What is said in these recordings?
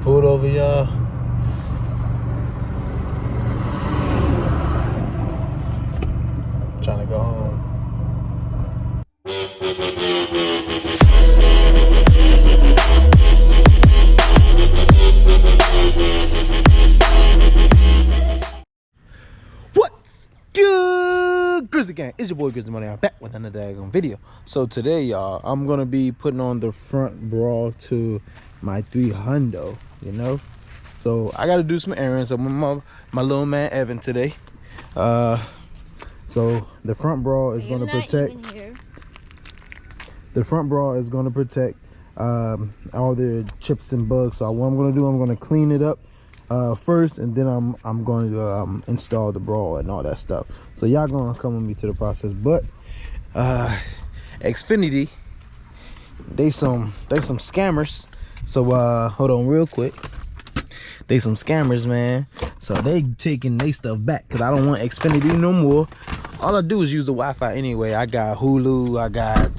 Pulled over, y'all. Trying to go home. What's good, Grizzly Gang? It's your boy Grizzly Money. I'm back with another daggone video. So today, y'all, I'm gonna be putting on the front bra to my 300, you know. So I gotta do some errands. I'm with my little man Evan today. So the front bra is gonna protect. The front bra is gonna protect all the chips and bugs. So what I'm gonna do, I'm gonna clean it up first, and then I'm going to install the bra and all that stuff. So y'all gonna come with me to the process. But Xfinity, they some scammers. So hold on real quick. They some scammers, man. So they taking they stuff back because I don't want Xfinity no more. All I do is use the Wi-Fi anyway. I got Hulu, I got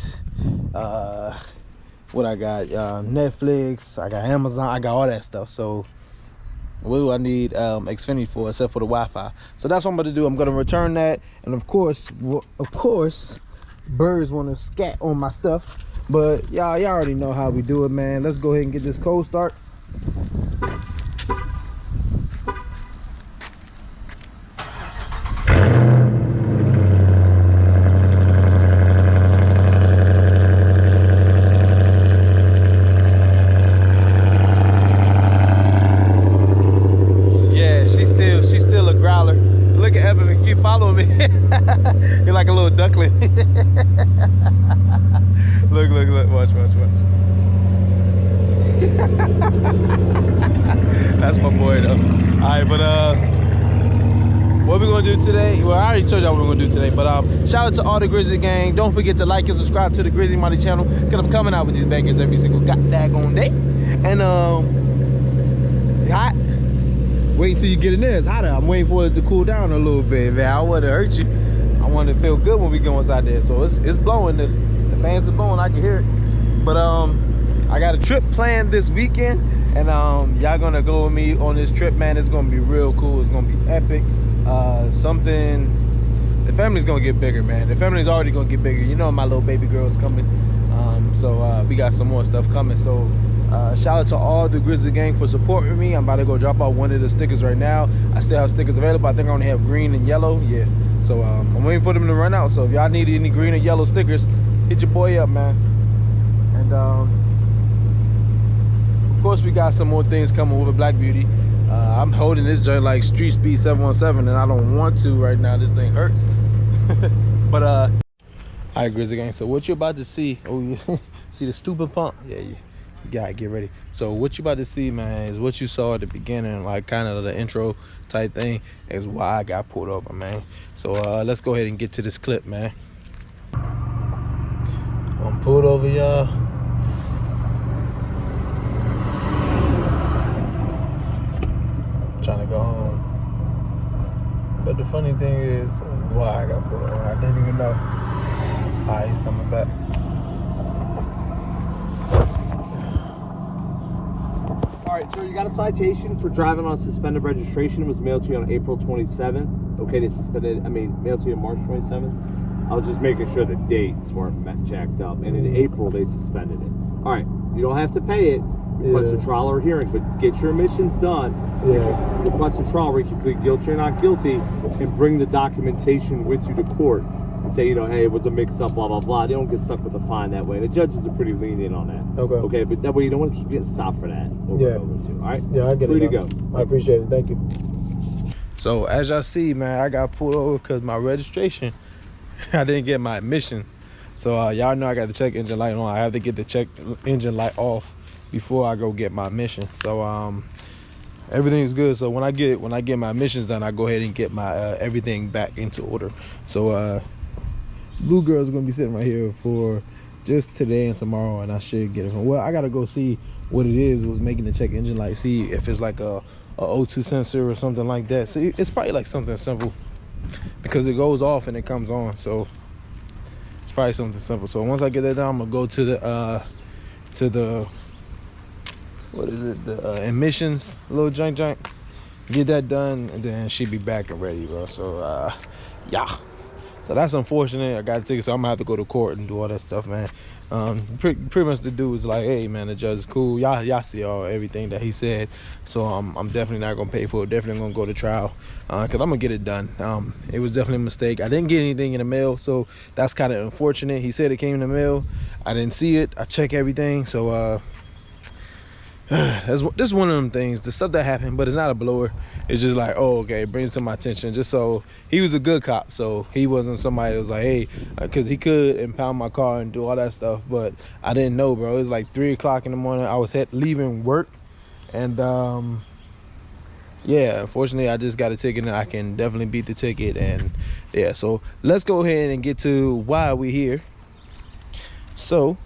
what I got, Netflix, I got Amazon, I got all that stuff. So what do I need Xfinity for except for the Wi-Fi? So that's what I'm gonna do. I'm gonna return that, and of course, birds want to scat on my stuff. But y'all already know how we do it, man. Let's go ahead and get this cold start. Look at Evan, keep following me. You're like a little duckling. Look, watch. That's my boy though. Alright, but what we're gonna do today, well I already told y'all what we're gonna do today, but shout out to all the Grizzly Gang. Don't forget to like and subscribe to the Grizzly Money channel, because I'm coming out with these bangers every single daggone day. And hot. Wait until you get in there. It's hotter. I'm waiting for it to cool down a little bit, man. I don't want to hurt you. I want to feel good when we go inside there. So it's blowing. The fans are blowing. I can hear it. But I got a trip planned this weekend, and y'all gonna go with me on this trip, man. It's gonna be real cool. It's gonna be epic. The family's gonna get bigger, man. The family's already gonna get bigger. You know my little baby girl's coming. So we got some more stuff coming. So shout out to all the Grizzly Gang for supporting me. I'm about to go drop out one of the stickers right now. I still have stickers available. I think I only have green and yellow. Yeah. So I'm waiting for them to run out. So if y'all need any green and yellow stickers, hit your boy up, man. And of course we got some more things coming with a Black Beauty. I'm holding this joint like Street Speed 717, and I don't want to right now. This thing hurts. But all right, Grizzly Gang. So what you're about to see? Oh yeah. See the stupid pump? Yeah. You gotta get ready. So what you about to see, man, is what you saw at the beginning, like kind of the intro type thing, is why I got pulled over, man. So let's go ahead and get to this clip, man. I'm pulled over, y'all. Trying to go home. But the funny thing is why I got pulled over. I didn't even know. Alright, he's coming back. Alright, so you got a citation for driving on suspended registration. It was mailed to you on April 27th. Okay, they mailed to you on March 27th. I was just making sure the dates weren't jacked up. And in April, they suspended it. Alright, you don't have to pay it. Request a trial or hearing, but get your admissions done. Yeah. Request a trial where you can plead guilty or not guilty, and bring the documentation with you to court. And say, you know, hey, it was a mix-up, blah, blah, blah. They don't get stuck with a fine that way. The judges are pretty lenient on that. Okay, but that way you don't want to keep getting stopped for that. Yeah. All right? Yeah, I get it. Free to go. I appreciate it. Thank you. So, as y'all see, man, I got pulled over because my registration, I didn't get my admissions. So, y'all know I got the check engine light on. I have to get the check engine light off before I go get my admissions. So, everything's good. So when I get my admissions done, I go ahead and get my everything back into order. So Blue Girl's gonna be sitting right here for just today and tomorrow, and I should get it from. Well, I gotta go see what it is. Was making the check engine light. See if it's like a O2 sensor or something like that. So it's probably like something simple, because it goes off and it comes on. So it's probably something simple. So once I get that done, I'm gonna go to the what is it, the emissions little joint, get that done, and then she'll be back and ready, bro. So yeah, so that's unfortunate. I got a ticket, so I'm gonna have to go to court and do all that stuff, man. Pretty much the dude was like, hey man, the judge is cool, y'all see everything that he said, so I'm definitely not gonna pay for it, definitely gonna go to trial, because I'm gonna get it done. It was definitely a mistake. I didn't get anything in the mail, so that's kind of unfortunate. He said it came in the mail, I didn't see it, I checked everything, so this is one of them things, the stuff that happened, but it's not a blower. It's just like, oh, okay, it brings to my attention. Just so he was a good cop, so he wasn't somebody that was like, hey, because he could impound my car and do all that stuff, but I didn't know, bro. It was like 3 o'clock in the morning. I was leaving work, and yeah, unfortunately, I just got a ticket, and I can definitely beat the ticket. And yeah, so let's go ahead and get to why we're here. So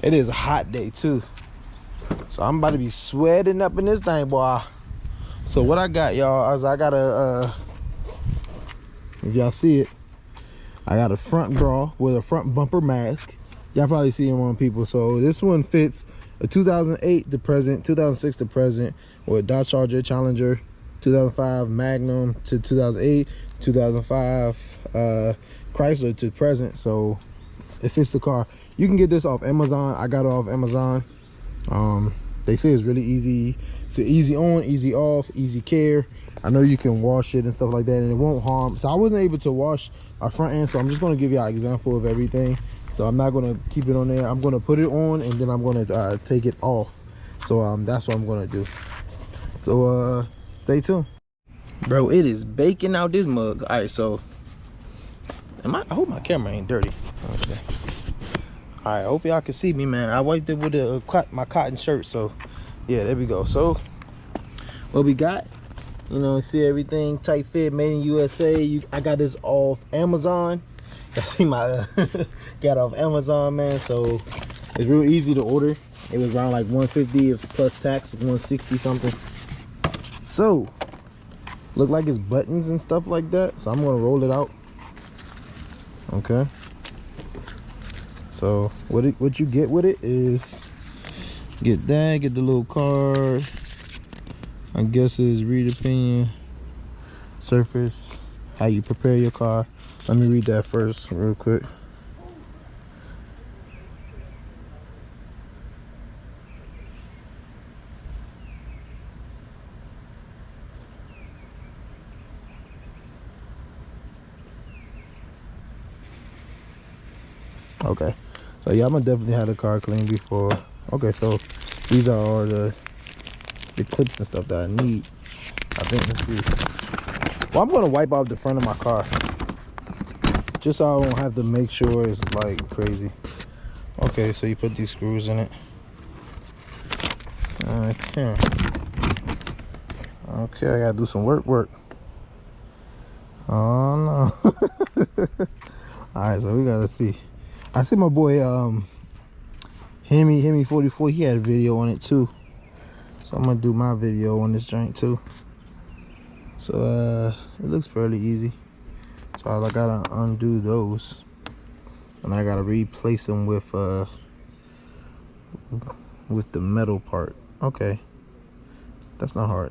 it is a hot day too. So I'm about to be sweating up in this thing, boy. So what I got, y'all, is I got a, if y'all see it, I got a front bra with a front bumper mask. Y'all probably see them on people. So this one fits a 2008 the present, 2006 the present, with Dodge Charger, Challenger, 2005 Magnum to 2008, 2005 Chrysler to present. So it fits the car. You can get this off Amazon. I got it off Amazon. They say it's really easy. It's easy on, easy off, easy care. I know you can wash it and stuff like that, and it won't harm. So I wasn't able to wash my front end, so I'm just going to give you an example of everything. So I'm not going to keep it on there. I'm going to put it on, and then I'm going to take it off. So that's what I'm going to do. So stay tuned, bro. It is baking out this mug. All right, so I hope my camera ain't dirty. Okay. All right, hope y'all can see me, man. I wiped it with my cotton shirt, so yeah, there we go. So what we got, you know, see everything tight fit, made in USA. I got this off Amazon. I see my got off Amazon, man. So it's real easy to order. It was around like 150 plus tax, 160 something. So look like it's buttons and stuff like that. So I'm gonna roll it out. Okay. So what you get with it is get that, get the little card. I guess is read opinion, surface, how you prepare your car. Let me read that first real quick. Okay. So yeah, I'm gonna definitely have the car clean before. Okay, so these are all the clips and stuff that I need. I think, let's see. Well, I'm gonna wipe off the front of my car, just so I don't have to make sure it's like crazy. Okay, so you put these screws in it. Okay. Okay, I gotta do some work. Oh no. Alright, so we gotta see. I see my boy Hemi 44, he had a video on it too. So I'm gonna do my video on this joint too. So it looks fairly easy. So I gotta undo those, and I gotta replace them with the metal part. Okay, that's not hard.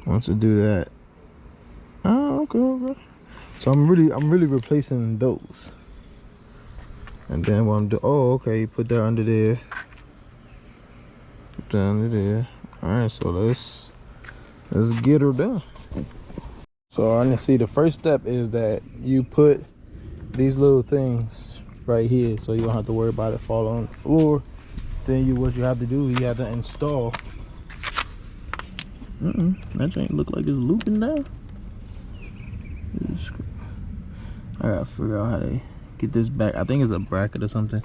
Once I do that, oh, okay. So I'm really replacing those. And then what I'm doing, oh, okay, put that under there. Put that under there. All right, so let's get her done. So I see the first step is that you put these little things right here, so you don't have to worry about it falling on the floor. Then what you have to do, you have to install. That ain't look like it's looping down. I gotta figure out how to get this back. I think it's a bracket or something,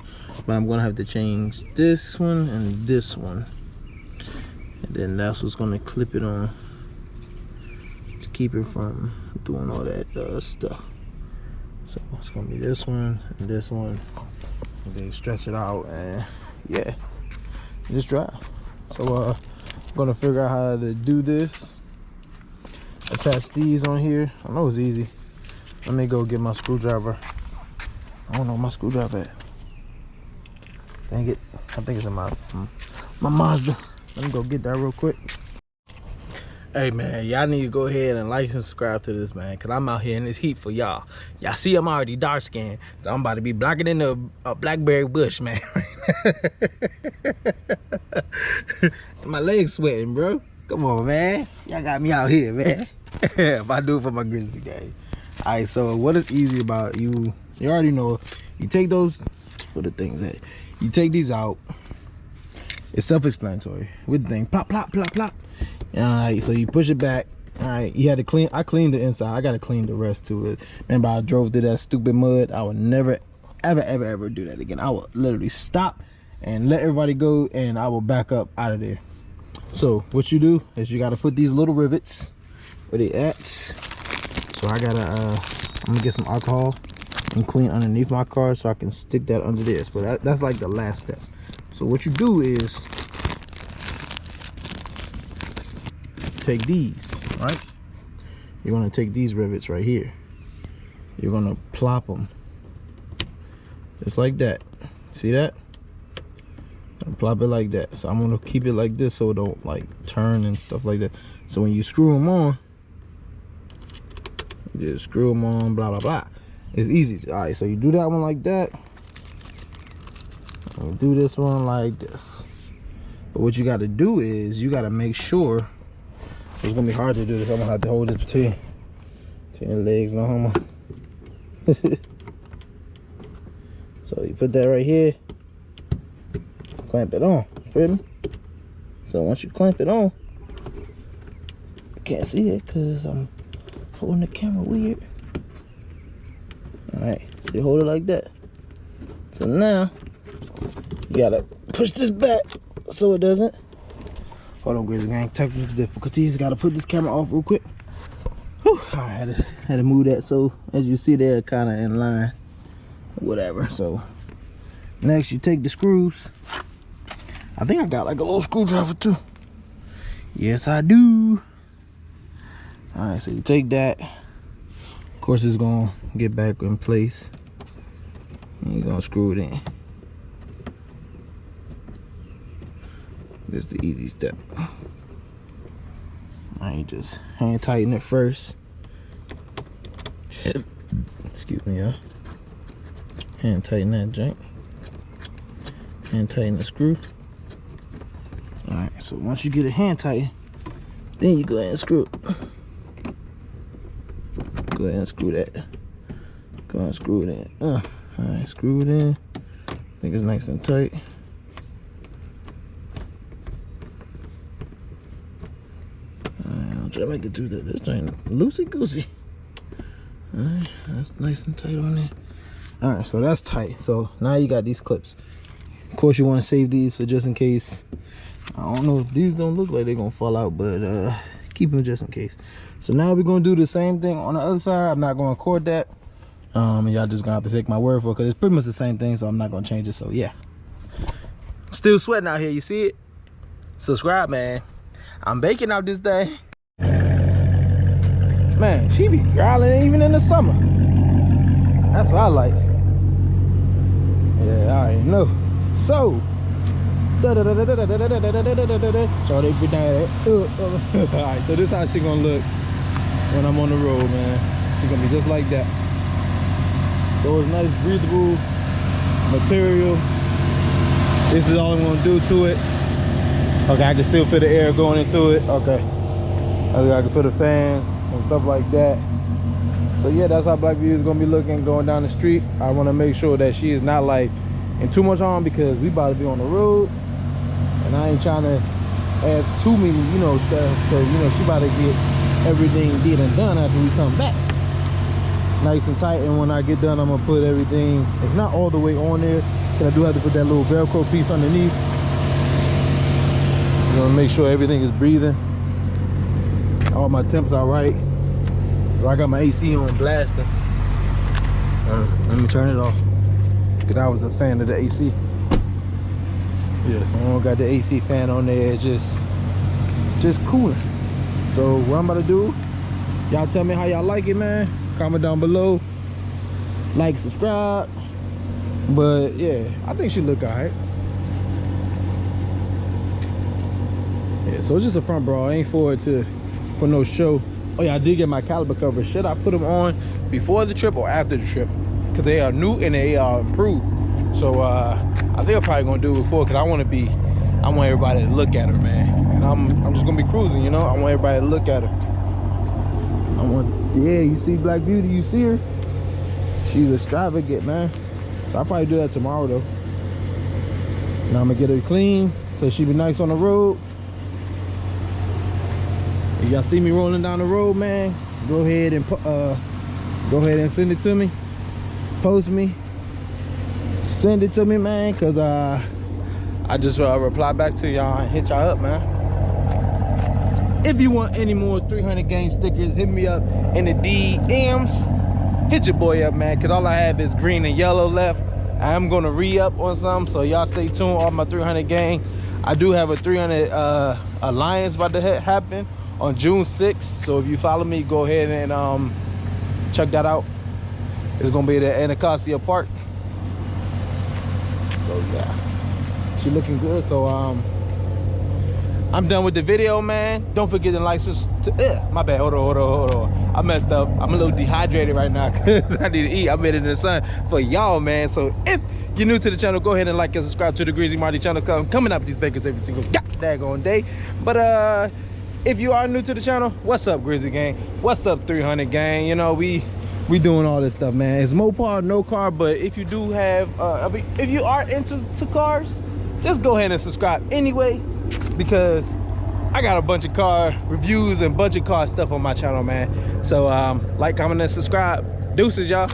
but I'm gonna have to change this one and this one, and then that's what's gonna clip it on to keep it from doing all that stuff. So it's gonna be this one and this one, and then stretch it out, and yeah, just drive. So I'm gonna figure out how to do this. Attach these on here. I know it's easy. Let me go get my screwdriver. I don't know where my screwdriver at. Dang it. I think it's in my Mazda. Let me go get that real quick. Hey man, y'all need to go ahead and like and subscribe to this, man, cause I'm out here in this heat for y'all. Y'all see I'm already dark skinned, so I'm about to be blacker than a blackberry bush, man. My legs sweating, bro. Come on, man. Y'all got me out here, man. If I do it for my Grizzly game. All right, so what is easy about you? You already know. You take those. What the things at? You take these out. It's self-explanatory. With the thing, plop, plop, plop, plop. All right, so you push it back. All right, you had to clean. I cleaned the inside. I got to clean the rest too. Remember, I drove through that stupid mud. I would never, ever do that again. I would literally stop and let everybody go, and I will back up out of there. So what you do is you got to put these little rivets where they at. So I gotta, I'm gonna get some alcohol and clean underneath my car so I can stick that under this. But that's like the last step. So what you do is take these, right? You're gonna take these rivets right here. You're gonna plop them just like that. See that? And plop it like that. So I'm gonna keep it like this so it don't like turn and stuff like that. So when you screw them on, just screw them on, blah blah blah. It's easy. All right, so you do that one like that. And do this one like this. But what you got to do is you got to make sure. It's gonna be hard to do this. I'm gonna have to hold this between the legs, no homo. So you put that right here, clamp it on. Feel me? So once you clamp it on, I can't see it because I'm holding the camera weird. All right, so you hold it like that. So now you gotta push this back so it doesn't. Hold on, Grizzly Gang. Technical difficulties. Gotta put this camera off real quick. Whew. I had to move that so as you see they're kind of in line. Whatever. So next you take the screws. I think I got like a little screwdriver too. Yes, I do. All right, so you take that. Of course, it's gonna get back in place. And you're gonna screw it in. This is the easy step. Now you just hand tighten it first. Excuse me, y'all. Hand tighten that joint. Hand tighten the screw. Alright, so once you get it hand tightened, then you go ahead and screw it. Go ahead and screw that. Go ahead and screw it in. Alright, screw it in. I think it's nice and tight. Try to make it through this thing loosey goosey. Alright, that's nice and tight on there. Alright, so that's tight. So now you got these clips. Of course, you want to save these for just in case. I don't know if these don't look like they're gonna fall out, but keep them just in case. So now we're gonna do the same thing on the other side. I'm not gonna record that. And y'all just gonna have to take my word for it because it's pretty much the same thing, so I'm not gonna change it. So yeah. Still sweating out here, you see it? Subscribe, man. I'm baking out this day. Man, she be growling even in the summer. That's what I like. Yeah, I already know. So, so they be down. Alright, so this is how she gonna look when I'm on the road, man. She gonna be just like that. So it's nice, breathable material. This is all I'm gonna do to it. Okay, I can still feel the air going into it. Okay, I can feel the fans and stuff like that. So yeah, that's how Black Beauty is gonna be looking going down the street. I want to make sure that she is not like in too much harm because we about to be on the road, and I ain't trying to have too many, you know, stuff because you know she about to get everything did and done after we come back. Nice and tight, and when I get done, I'm gonna put everything. It's not all the way on there because I do have to put that little Velcro piece underneath. I'm gonna make sure everything is breathing. All my temps are right. So I got my AC on blasting. Let me turn it off because I was a fan of the AC. Yeah, so I got the AC fan on there, just cooling. So what I'm about to do, y'all tell me how y'all like it, man. Comment down below. Like, subscribe. But yeah, I think she look alright. Yeah, so it's just a front brawl. I ain't for no show. Oh yeah, I did get my caliper covers. Should I put them on before the trip or after the trip? Because they are new and they are improved. So I think I'm probably gonna do it before, because I want everybody to look at her, man. And I'm just gonna be cruising, you know. I want everybody to look at her. Yeah, you see Black Beauty, you see her? She's extravagant, man. So I'll probably do that tomorrow though. Now I'm gonna get her clean so she be nice on the road. If y'all see me rolling down the road, man, go ahead and send it to me. Post me. Send it to me, man, because I just reply back to y'all and hit y'all up, man. If you want any more 300 gang stickers, hit me up in the DMs. Hit your boy up, man, because all I have is green and yellow left. I'm gonna re-up on some, so y'all stay tuned. All my 300 gang. I do have a 300 alliance about to happen on June 6th. So if you follow me, go ahead and check that out. It's gonna be at Anacostia Park. So yeah, she looking good. So I'm done with the video, man. Don't forget to like, my bad, hold on. I messed up. I'm a little dehydrated right now because I need to eat. I'm in the sun for y'all, man. So if you're new to the channel, go ahead and like and subscribe to the Greasy Marty channel. Coming up these bakers every single daggone day. But if you are new to the channel, what's up, Grizzly Gang? What's up, 300 Gang? You know, we doing all this stuff, man. It's Mopar, no car, but if you do have, if you are into cars, just go ahead and subscribe anyway, because I got a bunch of car reviews and bunch of car stuff on my channel, man. So like, comment, and subscribe. Deuces, y'all.